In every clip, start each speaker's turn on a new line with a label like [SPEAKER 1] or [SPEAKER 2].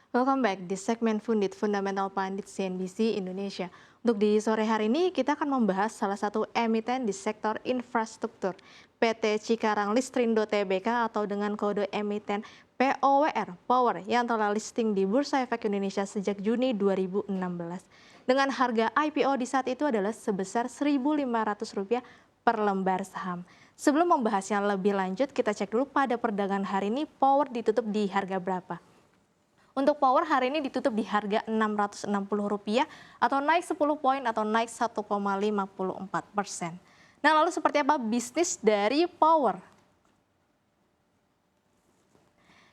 [SPEAKER 1] Welcome back di segmen Fundit Fundamental Pandit CNBC Indonesia. Untuk di sore hari ini kita akan membahas salah satu emiten di sektor infrastruktur, PT Cikarang Listrindo Tbk atau dengan kode emiten POWR Power yang telah listing di Bursa Efek Indonesia sejak Juni 2016. Dengan harga IPO di saat itu adalah sebesar Rp1.500 per lembar saham. Sebelum membahasnya lebih lanjut, kita cek dulu pada perdagangan hari ini Power ditutup di harga berapa. Untuk Power hari ini ditutup di harga Rp660 atau naik 10 poin atau naik 1,54%. Nah, lalu seperti apa bisnis dari Power?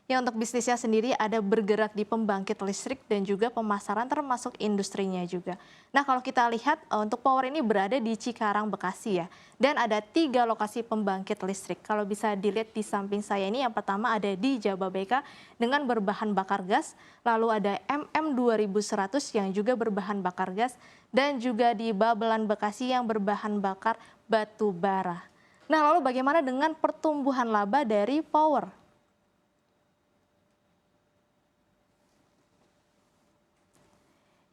[SPEAKER 1] Ya, untuk bisnisnya sendiri ada bergerak di pembangkit listrik dan juga pemasaran termasuk industrinya juga. Nah, kalau kita lihat untuk Power ini berada di Cikarang, Bekasi ya. Dan ada 3 lokasi pembangkit listrik. Kalau bisa dilihat di samping saya ini yang pertama ada di Jababeka dengan berbahan bakar gas. Lalu ada MM2100 yang juga berbahan bakar gas. Dan juga di Babelan, Bekasi yang berbahan bakar batu bara. Nah, lalu bagaimana dengan pertumbuhan laba dari Power?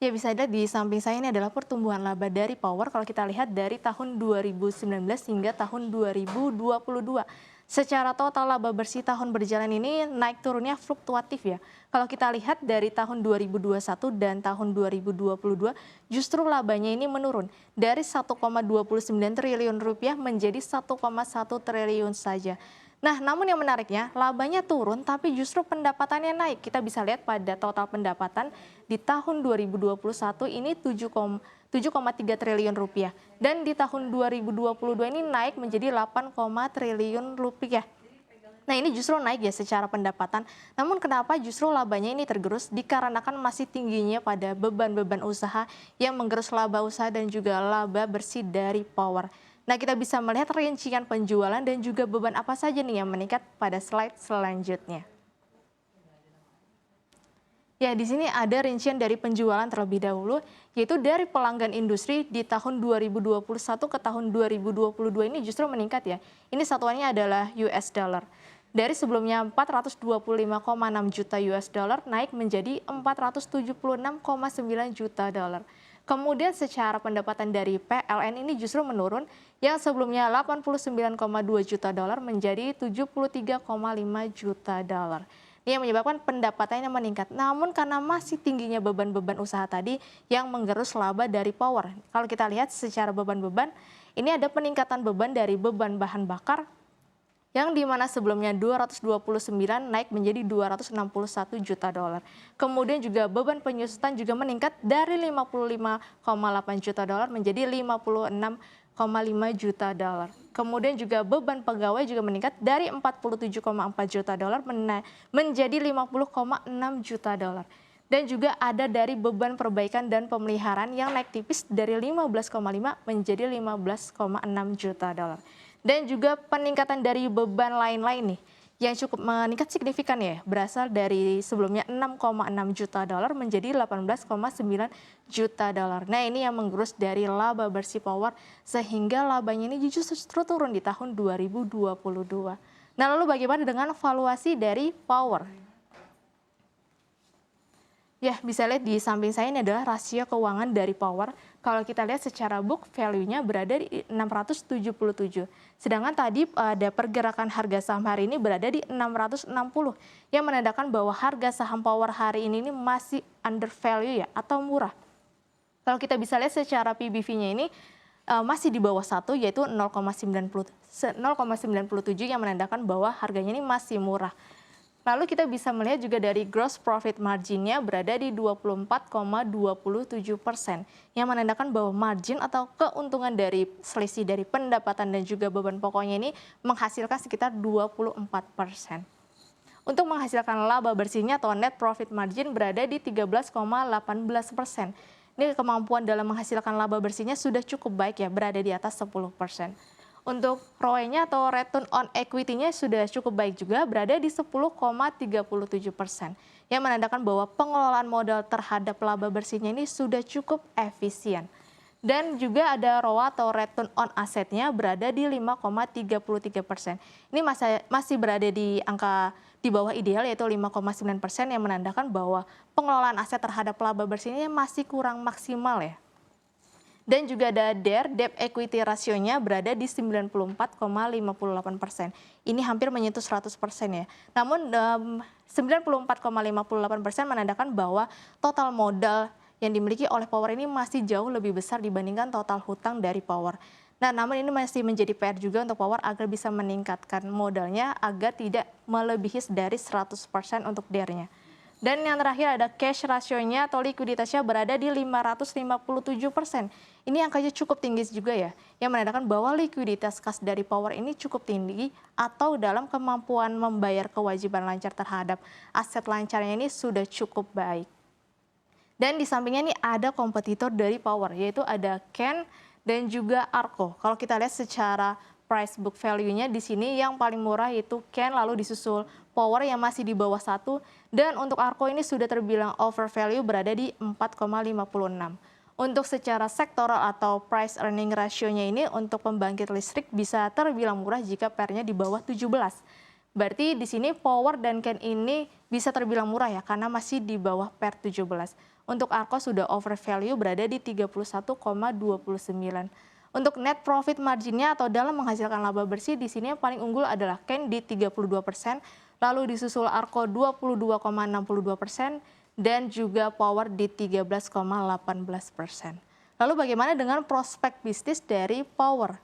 [SPEAKER 1] Ya, bisa dilihat di samping saya ini adalah pertumbuhan laba dari Power kalau kita lihat dari tahun 2019 hingga tahun 2022. Secara total laba bersih tahun berjalan ini naik turunnya fluktuatif ya. Kalau kita lihat dari tahun 2021 dan tahun 2022 justru labanya ini menurun dari 1,29 triliun rupiah menjadi 1,1 triliun saja. Nah, namun yang menariknya, labanya turun tapi justru pendapatannya naik. Kita bisa lihat pada total pendapatan di tahun 2021 ini 7,3 triliun rupiah. Dan di tahun 2022 ini naik menjadi 8, triliun rupiah. Nah, ini justru naik ya secara pendapatan. Namun kenapa justru labanya ini tergerus? Dikarenakan masih tingginya pada beban-beban usaha yang menggerus laba usaha dan juga laba bersih dari Power. Nah, kita bisa melihat rincian penjualan dan juga beban apa saja nih yang meningkat pada slide selanjutnya. Ya, di sini ada rincian dari penjualan terlebih dahulu, yaitu dari pelanggan industri di tahun 2021 ke tahun 2022 ini justru meningkat ya. Ini satuannya adalah US dollar. Dari sebelumnya 425,6 juta US dollar naik menjadi 476,9 juta dolar. Kemudian secara pendapatan dari PLN ini justru menurun yang sebelumnya 89,2 juta dolar menjadi 73,5 juta dolar. Ini yang menyebabkan pendapatannya meningkat. Namun karena masih tingginya beban-beban usaha tadi yang menggerus laba dari Power. Kalau kita lihat secara beban-beban, ini ada peningkatan beban dari beban bahan bakar yang dimana sebelumnya 229 naik menjadi 261 juta dolar. Kemudian juga beban penyusutan juga meningkat dari 55,8 juta dolar menjadi 56,5 juta dolar. Kemudian juga beban pegawai juga meningkat dari 47,4 juta dolar menjadi 50,6 juta dolar. Dan juga ada dari beban perbaikan dan pemeliharaan yang naik tipis dari 15,5 menjadi 15,6 juta dolar. Dan juga peningkatan dari beban lain-lain nih yang cukup meningkat signifikan ya, berasal dari sebelumnya 6,6 juta dolar menjadi 18,9 juta dolar. Nah, ini yang menggerus dari laba bersih Power sehingga labanya ini justru turun di tahun 2022. Nah, lalu bagaimana dengan valuasi dari Power? Ya, bisa lihat di samping saya ini adalah rasio keuangan dari Power. Kalau kita lihat secara book value-nya berada di 677. Sedangkan tadi ada pergerakan harga saham hari ini berada di 660 yang menandakan bahwa harga saham Power hari ini masih under value ya atau murah. Kalau kita bisa lihat secara PBV-nya ini masih di bawah 1 yaitu 0,97 yang menandakan bahwa harganya ini masih murah. Lalu kita bisa melihat juga dari gross profit margin-nya berada di 24,27%, yang menandakan bahwa margin atau keuntungan dari selisih dari pendapatan dan juga beban pokoknya ini menghasilkan sekitar 24%. Untuk menghasilkan laba bersihnya atau net profit margin berada di 13,18%. Ini kemampuan dalam menghasilkan laba bersihnya sudah cukup baik ya, berada di atas 10%. Untuk ROE-nya atau return on equity-nya sudah cukup baik juga, berada di 10,37%, yang menandakan bahwa pengelolaan modal terhadap laba bersihnya ini sudah cukup efisien. Dan juga ada ROA atau return on asset-nya berada di 5,33%. Ini masih berada di angka di bawah ideal yaitu 5,9% yang menandakan bahwa pengelolaan aset terhadap laba bersihnya masih kurang maksimal ya. Dan juga ada DER, debt equity rasionya berada di 94,58%. Ini hampir menyentuh 100% ya. Namun 94,58% menandakan bahwa total modal yang dimiliki oleh Power ini masih jauh lebih besar dibandingkan total hutang dari Power. Nah, namun ini masih menjadi PR juga untuk Power agar bisa meningkatkan modalnya agar tidak melebihi dari 100% untuk DER-nya. Dan yang terakhir ada cash rasionya atau likuiditasnya berada di 557%. Ini angkanya cukup tinggi juga ya, yang menandakan bahwa likuiditas kas dari Power ini cukup tinggi atau dalam kemampuan membayar kewajiban lancar terhadap aset lancarnya ini sudah cukup baik. Dan di sampingnya ini ada kompetitor dari Power, yaitu ada Ken dan juga Arko. Kalau kita lihat secara price book value-nya di sini yang paling murah yaitu Ken, lalu disusul Power yang masih di bawah 1, dan untuk Arko ini sudah terbilang over value berada di 4,56. Untuk secara sektoral atau price earning ratio-nya ini untuk pembangkit listrik bisa terbilang murah jika PER-nya di bawah 17. Berarti di sini Power dan Ken ini bisa terbilang murah ya karena masih di bawah PER 17. Untuk Arko sudah over value berada di 31,29. Untuk net profit marginnya atau dalam menghasilkan laba bersih di sini yang paling unggul adalah Ken di 32%, lalu disusul Arko 22,62%, dan juga Power di 13,18%. Lalu bagaimana dengan prospek bisnis dari Power?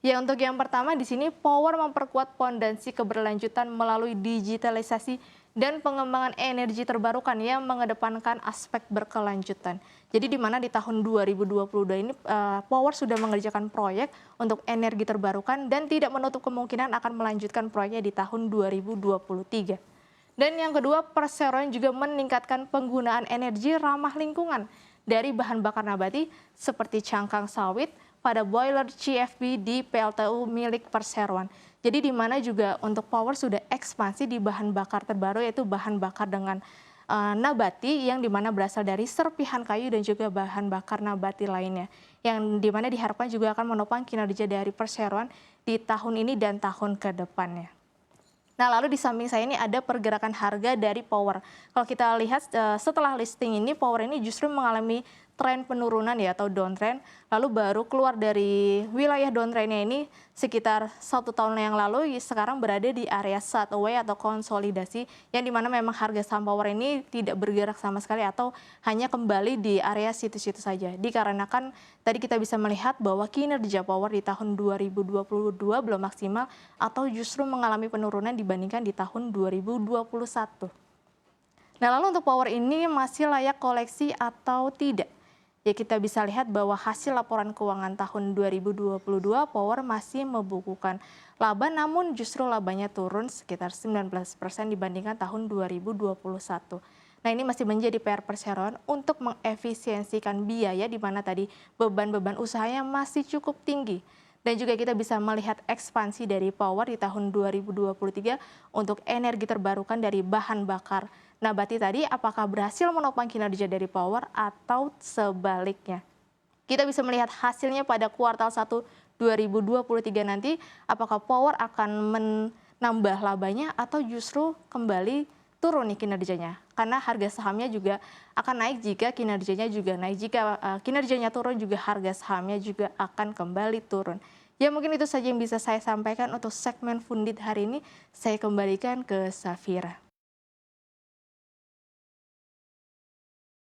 [SPEAKER 1] Ya, untuk yang pertama di sini Power memperkuat pondasi keberlanjutan melalui digitalisasi dan pengembangan energi terbarukan yang mengedepankan aspek berkelanjutan. Jadi di mana di tahun 2022 ini Power sudah mengerjakan proyek untuk energi terbarukan dan tidak menutup kemungkinan akan melanjutkan proyeknya di tahun 2023. Dan yang kedua, perseroan juga meningkatkan penggunaan energi ramah lingkungan dari bahan bakar nabati seperti cangkang sawit pada boiler CFB di PLTU milik Perseroan. Jadi di mana juga untuk Power sudah ekspansi di bahan bakar terbaru yaitu bahan bakar dengan nabati yang dimana berasal dari serpihan kayu dan juga bahan bakar nabati lainnya. Yang dimana diharapkan juga akan menopang kinerja dari Perseroan di tahun ini dan tahun ke depannya. Nah, lalu di samping saya ini ada pergerakan harga dari Power. Kalau kita lihat setelah listing ini, Power ini justru mengalami tren penurunan ya atau downtrend, lalu baru keluar dari wilayah downtrendnya ini sekitar 1 tahun yang lalu, sekarang berada di area sideways atau konsolidasi, yang dimana memang harga saham Power ini tidak bergerak sama sekali atau hanya kembali di area situ-situ saja. Dikarenakan tadi kita bisa melihat bahwa kinerja Power di tahun 2022 belum maksimal atau justru mengalami penurunan dibandingkan di tahun 2021. Nah, lalu untuk Power ini masih layak koleksi atau tidak? Ya, kita bisa lihat bahwa hasil laporan keuangan tahun 2022 Power masih membukukan laba, namun justru labanya turun sekitar 19% dibandingkan tahun 2021. Nah, ini masih menjadi PR Perseroan untuk mengefisiensikan biaya di mana tadi beban-beban usahanya masih cukup tinggi. Dan juga kita bisa melihat ekspansi dari Power di tahun 2023 untuk energi terbarukan dari bahan bakar nabati tadi, apakah berhasil menopang kinerja dari Power atau sebaliknya. Kita bisa melihat hasilnya pada kuartal 1 2023 nanti, apakah Power akan menambah labanya atau justru kembali turun nih kinerjanya. Karena harga sahamnya juga akan naik jika kinerjanya juga naik. Jika kinerjanya turun juga harga sahamnya juga akan kembali turun. Ya, mungkin itu saja yang bisa saya sampaikan untuk segmen Fundit hari ini. Saya kembalikan ke Safira.